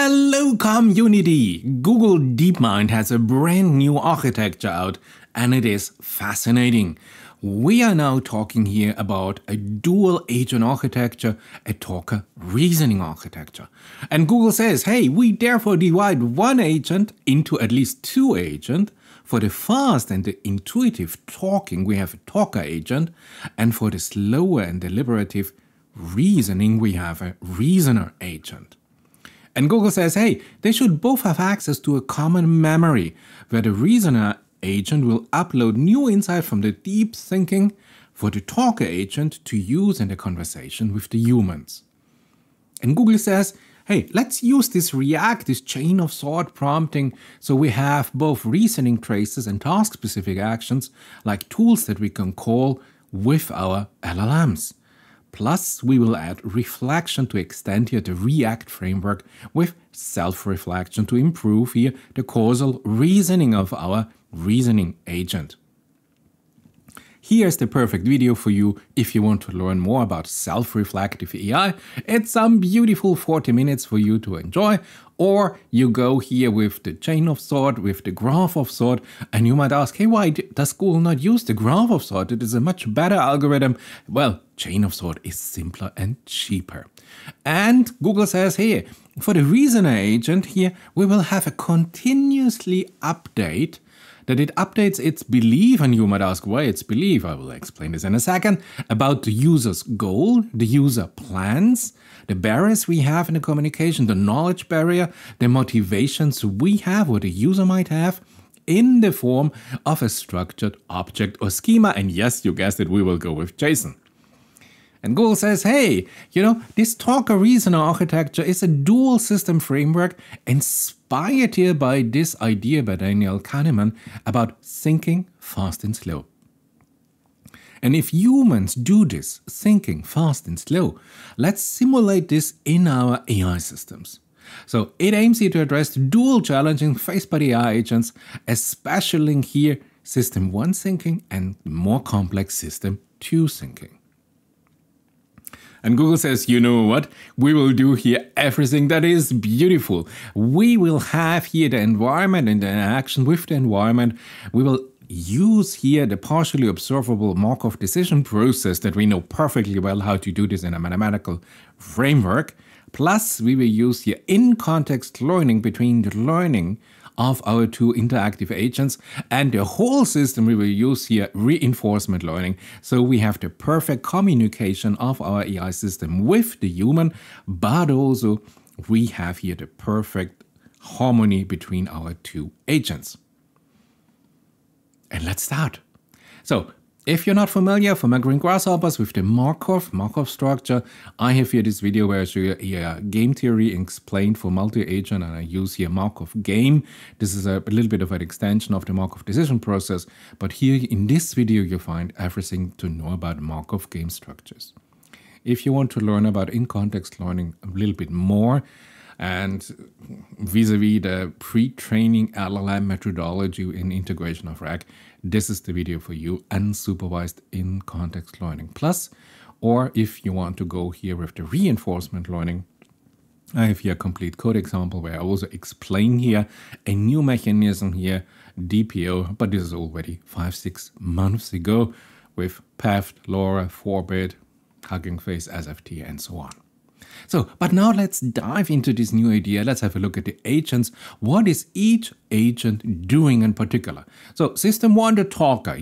Hello community! Google DeepMind has a brand new architecture out and it is fascinating. We are now talking here about a dual agent architecture, a talker reasoning architecture. And Google says, hey, we therefore divide one agent into at least two agents. For the fast and the intuitive talking, we have a talker agent. And for the slower and deliberative reasoning, we have a reasoner agent. And Google says, hey, they should both have access to a common memory, where the reasoner agent will upload new insight from the deep thinking for the talker agent to use in the conversation with the humans. And Google says, hey, let's use this chain of thought prompting, so we have both reasoning traces and task-specific actions, like tools that we can call with our LLMs. Plus, we will add reflection to extend here the React framework with self-reflection to improve here the causal reasoning of our reasoning agent. Here's the perfect video for you if you want to learn more about self-reflective AI. It's some beautiful 40 minutes for you to enjoy. Or you go here with the chain of thought, with the graph of thought, and you might ask, hey, why does Google not use the graph of thought? It is a much better algorithm. Well, chain of thought is simpler and cheaper. And Google says here, for the reasoner agent here, we will have a continuously update that it updates its belief, and you might ask why its belief, I will explain this in a second, about the user's goal, the user plans, the barriers we have in the communication, the knowledge barrier, the motivations we have or the user might have in the form of a structured object or schema. And yes, you guessed it, we will go with JSON. And Google says, hey, this talker-reasoner architecture is a dual system framework inspired here by this idea by Daniel Kahneman about thinking fast and slow. And if humans do this, thinking fast and slow, let's simulate this in our AI systems. So it aims here to address the dual challenges faced by the AI agents, especially here system 1 thinking and more complex system 2 thinking. And Google says, you know what? We will do here everything that is beautiful. We will have here the environment and the interaction with the environment. We will use here the partially observable Markov decision process that we know perfectly well how to do this in a mathematical framework. Plus, we will use here in-context learning between the learning of our two interactive agents, and the whole system we will use here reinforcement learning. So we have the perfect communication of our AI system with the human, but also we have here the perfect harmony between our two agents. And let's start. So if you're not familiar for my green grasshoppers with the Markov structure, I have here this video where I show you game theory explained for multi-agent, and I use here Markov game. This is a little bit of an extension of the Markov decision process, but here in this video you find everything to know about Markov game structures. If you want to learn about in-context learning a little bit more, and vis-a-vis the pre-training LLM methodology in integration of RAG, this is the video for you, unsupervised in-context learning plus. Or if you want to go here with the reinforcement learning, I have here a complete code example where I also explain here a new mechanism here, DPO, but this is already 5-6 months ago with PEFT, LoRa, 4-bit, Hugging Face, SFT, and so on. So, but now let's dive into this new idea. Let's have a look at the agents. What is each agent doing in particular? So, system 1, the talker,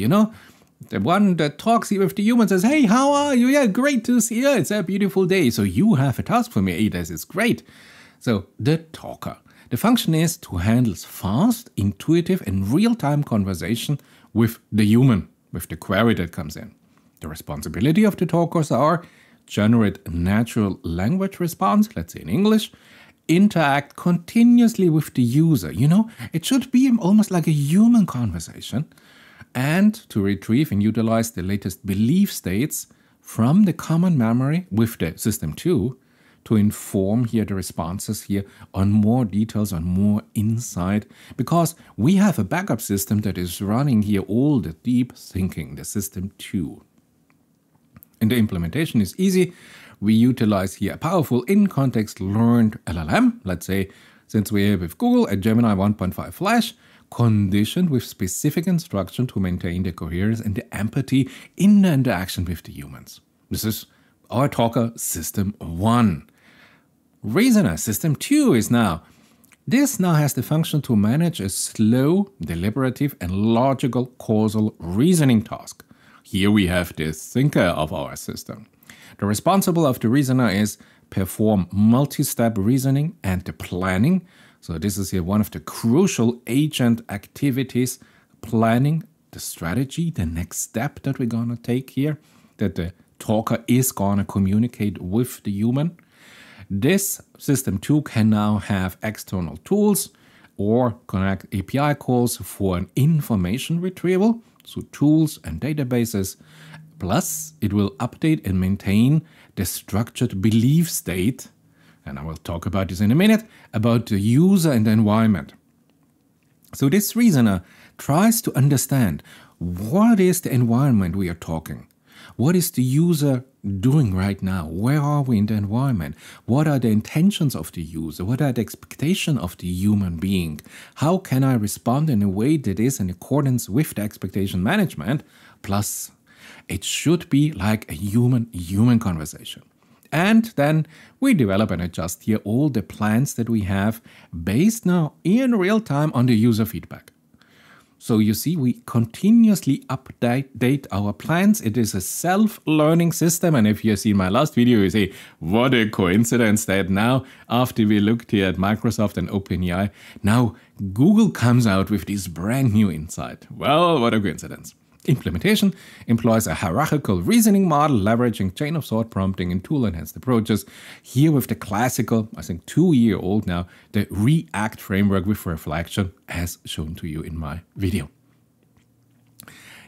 the one that talks here with the human, says, hey, how are you? Yeah, great to see you. It's a beautiful day. So you have a task for me. Hey, this is great. So, the talker. The function is to handle fast, intuitive, and real-time conversation with the human, with the query that comes in. The responsibility of the talkers are generate natural language response, let's say in English, interact continuously with the user. It should be almost like a human conversation, and to retrieve and utilize the latest belief states from the common memory with the system 2 to inform here the responses here on more details, on more insight, because we have a backup system that is running here all the deep thinking, the system 2. And the implementation is easy. We utilize here a powerful in-context learned LLM, let's say since we have with Google a Gemini 1.5 Flash, conditioned with specific instruction to maintain the coherence and the empathy in the interaction with the humans. This is our talker system 1. Reasoner system 2 is now. This now has the function to manage a slow, deliberative, and logical causal reasoning task. Here we have the thinker of our system. The responsible of the reasoner is perform multi-step reasoning and the planning. So this is here one of the crucial agent activities, planning the strategy, the next step that we're going to take here, that the talker is going to communicate with the human. This system 2 can now have external tools or connect API calls for an information retrieval, so tools and databases. Plus, it will update and maintain the structured belief state, and I will talk about this in a minute, about the user and the environment. So this reasoner tries to understand what is the environment we are talking. What is the user doing right now? Where are we in the environment? What are the intentions of the user? What are the expectations of the human being? How can I respond in a way that is in accordance with the expectation management? Plus, it should be like a human conversation. And then we develop and adjust here all the plans that we have based now in real time on the user feedback. So you see, we continuously update our plans. It is a self-learning system. And if you see my last video, you say, what a coincidence that now, after we looked here at Microsoft and OpenAI, now Google comes out with this brand new insight. Well, what a coincidence. Implementation employs a hierarchical reasoning model leveraging chain-of-thought prompting and tool-enhanced approaches. Here with the classical, I think 2-year-old now, the React framework with reflection as shown to you in my video.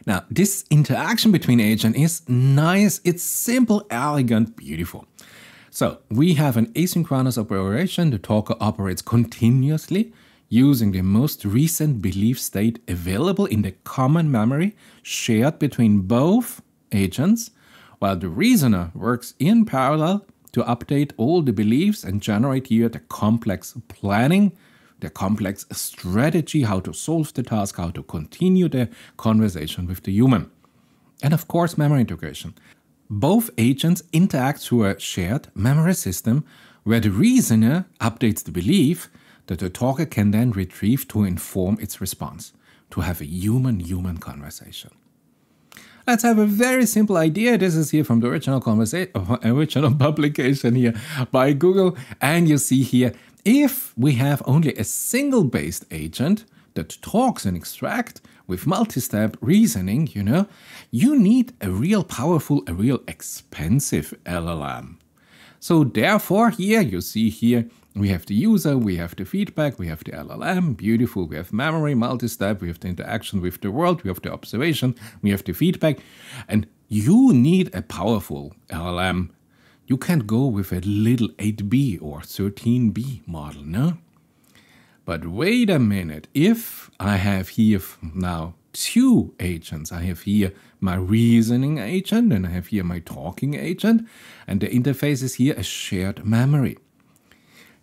Now, this interaction between agents is nice. It's simple, elegant, beautiful. So we have an asynchronous operation. The talker operates continuously using the most recent belief state available in the common memory shared between both agents, while the reasoner works in parallel to update all the beliefs and generate here the complex planning, the complex strategy, how to solve the task, how to continue the conversation with the human. And of course, memory integration. Both agents interact through a shared memory system where the reasoner updates the belief that the talker can then retrieve to inform its response, to have a human-human conversation. Let's have a very simple idea. This is here from the original publication here by Google. And you see here, if we have only a single-based agent that talks and extracts with multi-step reasoning, you need a real powerful, a real expensive LLM. So therefore, here you see here, we have the user, we have the feedback, we have the LLM, beautiful, we have memory, multi-step, we have the interaction with the world, we have the observation, we have the feedback, and you need a powerful LLM. You can't go with a little 8B or 13B model, no? But wait a minute, if I have here now 2 agents, I have here my reasoning agent and I have here my talking agent, and the interface is here a shared memory.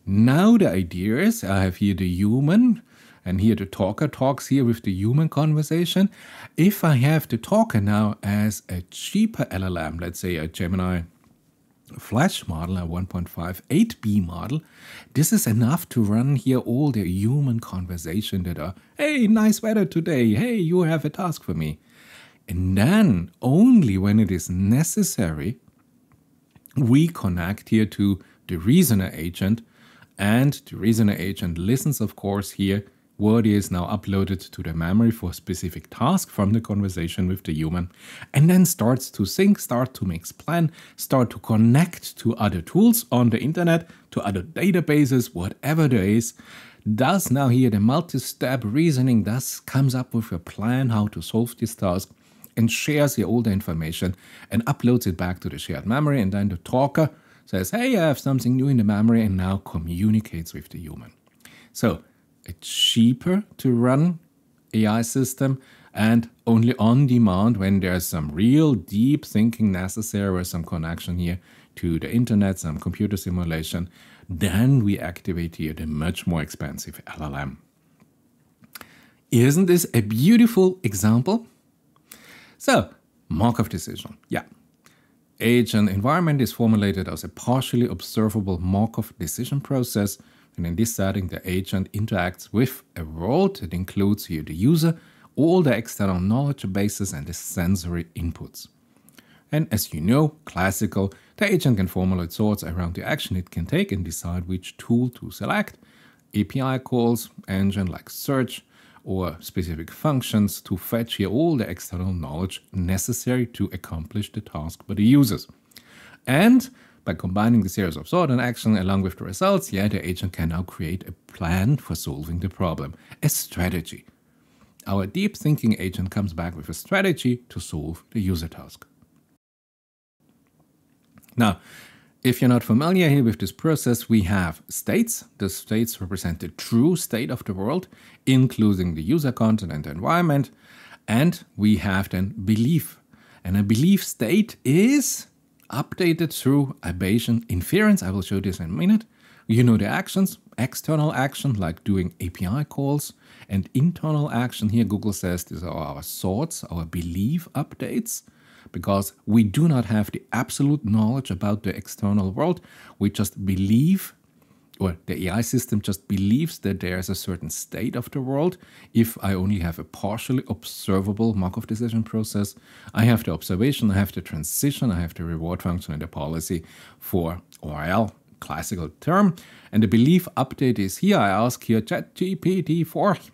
Now the idea is I have here the human and here the talker talks here with the human conversation. If I have the talker now as a cheaper LLM, let's say a Gemini Flash model, a 1.5 8B model, this is enough to run here all the human conversation that are, hey, nice weather today, hey, you have a task for me. And then only when it is necessary, we connect here to the reasoner agent, and the reasoner agent listens, of course, here what is now uploaded to the memory for a specific task from the conversation with the human, and then starts to think, start to make plan, start to connect to other tools on the internet, to other databases, whatever there is, does now here the multi-step reasoning, thus comes up with a plan how to solve this task, and shares here all the information and uploads it back to the shared memory, and then the talker says, hey, I have something new in the memory, and now communicates with the human. So it's cheaper to run AI system and only on demand when there's some real deep thinking necessary or some connection here to the internet, some computer simulation. then we activate here the much more expensive LLM. Isn't this a beautiful example? So, Markov decision. Yeah. Agent environment is formulated as a partially observable Markov decision process. And in this setting, the agent interacts with a world that includes here the user, all the external knowledge bases, and the sensory inputs. And as you know, classical, the agent can formulate thoughts around the action it can take and decide which tool to select, API calls, engine like search, or specific functions to fetch here all the external knowledge necessary to accomplish the task by the users. And by combining the series of thought and action along with the results, the agent can now create a plan for solving the problem, a strategy. Our deep thinking agent comes back with a strategy to solve the user task. Now, if you're not familiar here with this process, we have states. The states represent the true state of the world, including the user content and the environment. And we have then belief. And a belief state is updated through a Bayesian inference. I will show this in a minute. You know the actions, external action like doing API calls, and internal action here, Google says these are our thoughts, our belief updates. Because we do not have the absolute knowledge about the external world. We just believe, or the AI system just believes that there is a certain state of the world. If I only have a partially observable Markov decision process, I have the observation, I have the transition, I have the reward function and the policy for ORL, classical term. And the belief update is here. I ask here ChatGPT-4.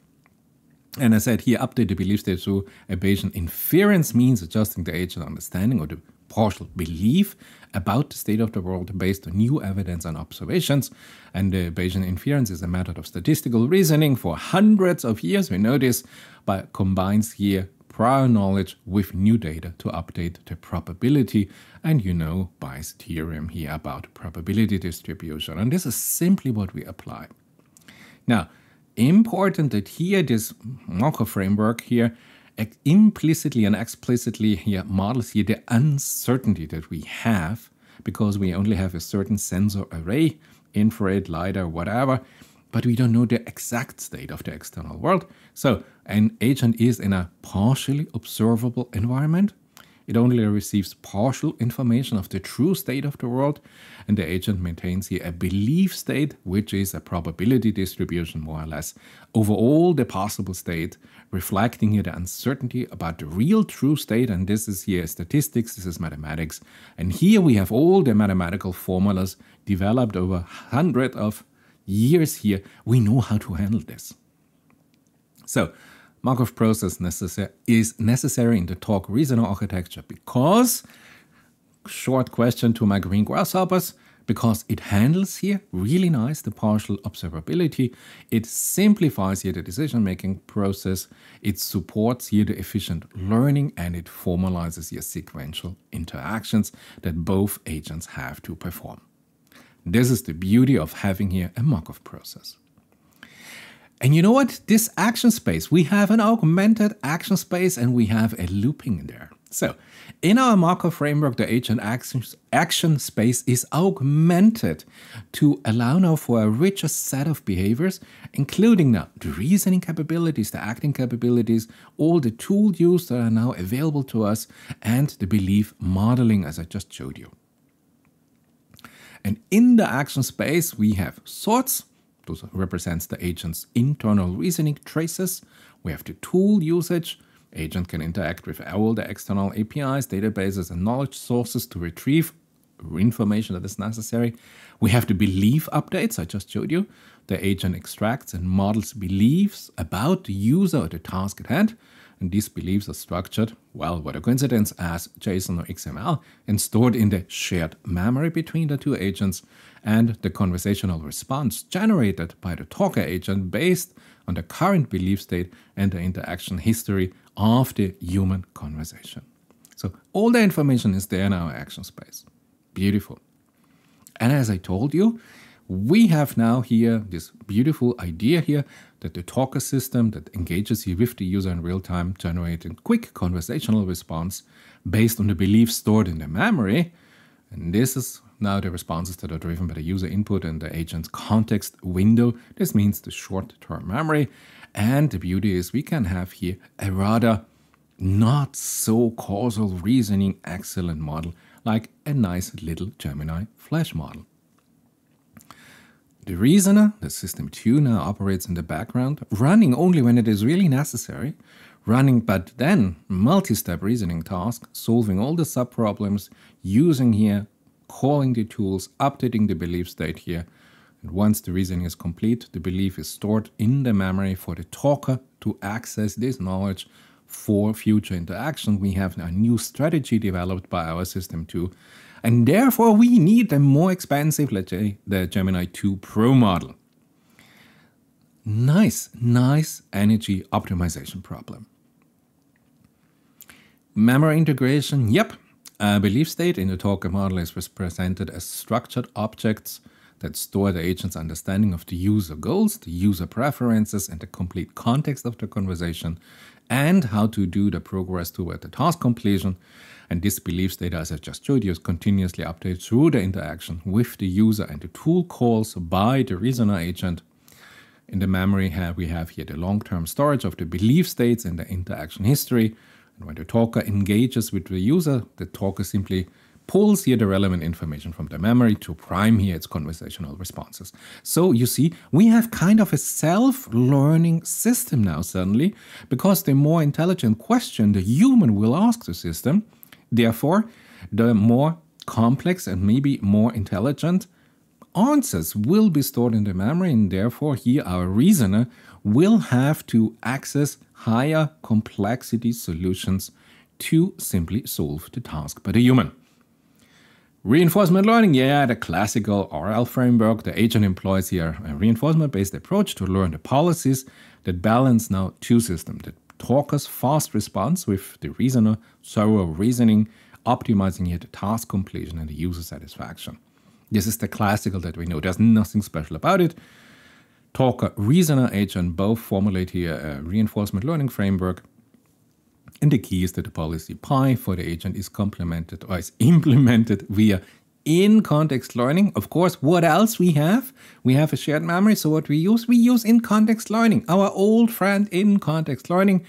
And I said here, update the belief state through a Bayesian inference means adjusting the agent understanding or the partial belief about the state of the world based on new evidence and observations. And the Bayesian inference is a method of statistical reasoning for hundreds of years. We know this, but combines here prior knowledge with new data to update the probability. And you know Bayes' theorem here about probability distribution. And this is simply what we apply. Now, important that here this Markov framework here implicitly and explicitly here models here the uncertainty that we have because we only have a certain sensor array, infrared, LiDAR, whatever, but we don't know the exact state of the external world. So an agent is in a partially observable environment. It only receives partial information of the true state of the world, and the agent maintains here a belief state, which is a probability distribution more or less over all the possible state, reflecting here the uncertainty about the real true state. And this is here statistics, this is mathematics. And here we have all the mathematical formulas developed over hundreds of years here. We know how to handle this. So, Markov process is necessary in the talk reasoner architecture because, short question to my green grasshoppers, because it handles here really nice the partial observability, it simplifies here the decision-making process, it supports here the efficient learning, and it formalizes here sequential interactions that both agents have to perform. This is the beauty of having here a Markov process. And you know what? This action space, we have an augmented action space and we have a looping there. So in our Markov framework, the agent action space is augmented to allow now for a richer set of behaviors, including now the reasoning capabilities, the acting capabilities, all the tool use that are now available to us, and the belief modeling as I just showed you. And in the action space, we have thoughts. Those represents the agent's internal reasoning traces. We have the tool usage. Agent can interact with all the external APIs, databases, and knowledge sources to retrieve information that is necessary. We have the belief updates I just showed you. The agent extracts and models beliefs about the user or the task at hand. And these beliefs are structured, well, what a coincidence, as JSON or XML and stored in the shared memory between the two agents, and the conversational response generated by the talker agent based on the current belief state and the interaction history of the human conversation. So all the information is there in our action space. Beautiful. And as I told you, we have now here this beautiful idea here that the talker system that engages you with the user in real time, generating quick conversational response based on the beliefs stored in the memory. And this is now the responses that are driven by the user input and the agent's context window. This means the short-term memory. And the beauty is we can have here a rather not so causal reasoning excellent model, like a nice little Gemini Flash model. The reasoner, the system 2, now operates in the background, running only when it is really necessary, running but then multi-step reasoning task, solving all the sub-problems, using here, calling the tools, updating the belief state here. And once the reasoning is complete, the belief is stored in the memory for the talker to access this knowledge for future interaction. We have a new strategy developed by our system 2, and therefore we need the more expensive, let's say, the Gemini 2 Pro model. Nice energy optimization problem. Memory integration, yep. A belief state in the talker model is represented as structured objects that store the agent's understanding of the user goals, the user preferences, and the complete context of the conversation, and how to do the progress toward the task completion. And this belief state, as I just showed you, is continuously updated through the interaction with the user and the tool calls by the reasoner agent. In the memory, we have here the long-term storage of the belief states and the interaction history. And when the talker engages with the user, the talker simply pulls here the relevant information from the memory to prime here its conversational responses. So you see, we have kind of a self-learning system now suddenly, because the more intelligent question the human will ask the system, therefore, the more complex and maybe more intelligent answers will be stored in the memory, and therefore here our reasoner will have to access higher complexity solutions to simply solve the task by the human. Reinforcement learning, yeah, the classical RL framework. The agent employs here a reinforcement-based approach to learn the policies that balance now two systems. The talker's fast response with the reasoner, thorough reasoning, optimizing here the task completion and the user satisfaction. This is the classical that we know. There's nothing special about it. Talker, reasoner, agent both formulate here a reinforcement learning framework. And the key is that the policy pi for the agent is complemented or is implemented via in-context learning. Of course, what else we have? We have a shared memory. So what we use in-context learning, our old friend in-context learning.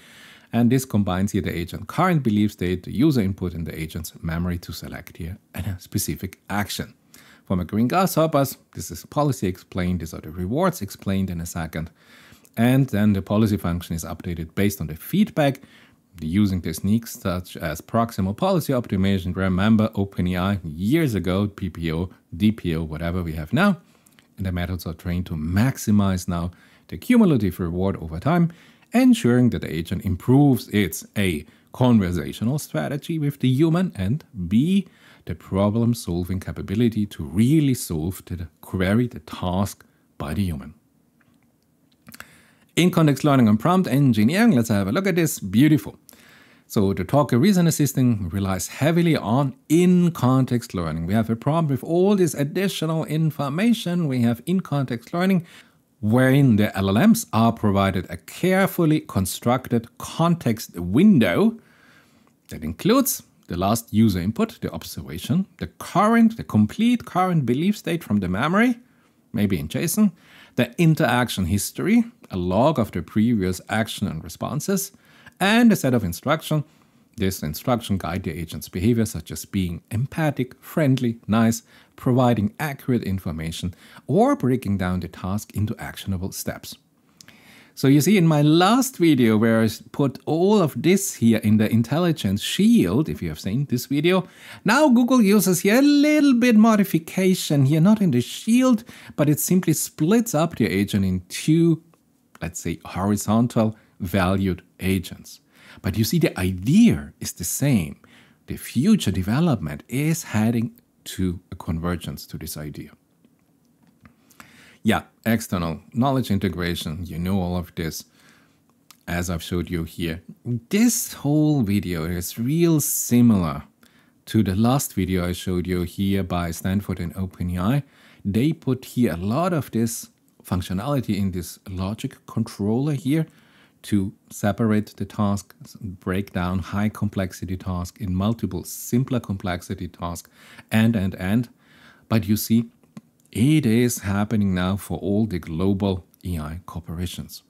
And this combines here the agent's current belief state, the user input, and the agent's memory to select here a specific action. From a green grasshoppers, this is policy explained. These are the rewards explained in a second. And then the policy function is updated based on the feedback. Using techniques such as proximal policy optimization. Remember OpenAI years ago, PPO, DPO, whatever we have now. And the methods are trained to maximize now the cumulative reward over time, ensuring that the agent improves its A, conversational strategy with the human, and B, the problem-solving capability to really solve the query, the task by the human. In-context learning and prompt engineering, let's have a look at this. Beautiful. So the talker reason assisting relies heavily on in-context learning. We have a problem with all this additional information. We have in-context learning, wherein the LLMs are provided a carefully constructed context window that includes the last user input, the observation, the complete current belief state from the memory, maybe in JSON, the interaction history, a log of the previous action and responses, and a set of instruction. This instruction guide the agent's behavior, such as being empathic, friendly, nice, providing accurate information, or breaking down the task into actionable steps. So you see in my last video where I put all of this here in the intelligence shield, if you have seen this video, now Google uses here a little bit modification here, not in the shield, but it simply splits up the agent in two, let's say, horizontal valued agents. But you see the idea is the same. The future development is heading to a convergence to this idea. Yeah, external knowledge integration, you know all of this, as I've showed you here. This whole video is real similar to the last video I showed you here by Stanford and OpenAI. They put here a lot of this functionality in this logic controller here to separate the task, break down high complexity task in multiple simpler complexity tasks, and. But you see, it is happening now for all the global AI corporations.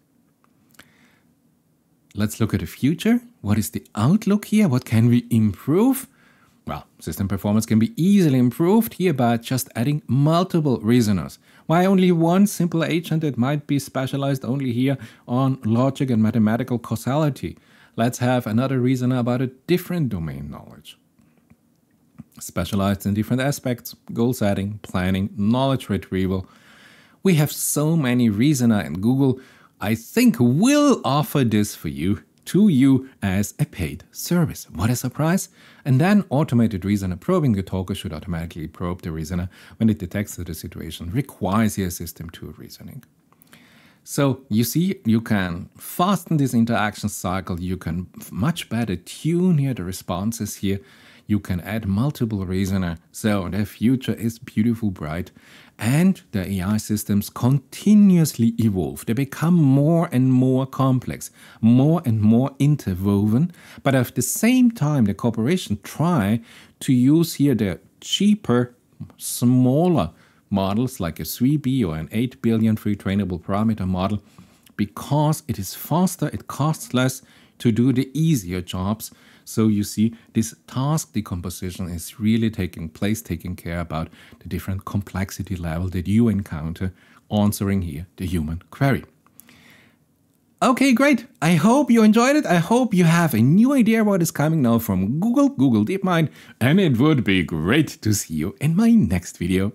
Let's look at the future. What is the outlook here? What can we improve? Well, system performance can be easily improved here by just adding multiple reasoners. Why only one simple agent that might be specialized only here on logic and mathematical causality? Let's have another reasoner about a different domain knowledge. Specialized in different aspects, goal setting, planning, knowledge retrieval. We have so many reasoner, and Google, I think, will offer this for you, to you as a paid service. What a surprise! And then automated reasoner probing the talker should automatically probe the reasoner when it detects that the situation requires your system to reasoning. So you see, you can fasten this interaction cycle, you can much better tune here the responses here, you can add multiple reasoner. So the future is beautiful, bright, and the AI systems continuously evolve. They become more and more complex, more and more interwoven, but at the same time the corporations try to use here the cheaper, smaller models like a 3B or an 8 billion free trainable parameter model, because it is faster, it costs less to do the easier jobs. So you see, this task decomposition is really taking place, taking care about the different complexity level that you encounter answering here the human query. Okay, great. I hope you enjoyed it. I hope you have a new idea what is coming now from Google DeepMind, and it would be great to see you in my next video.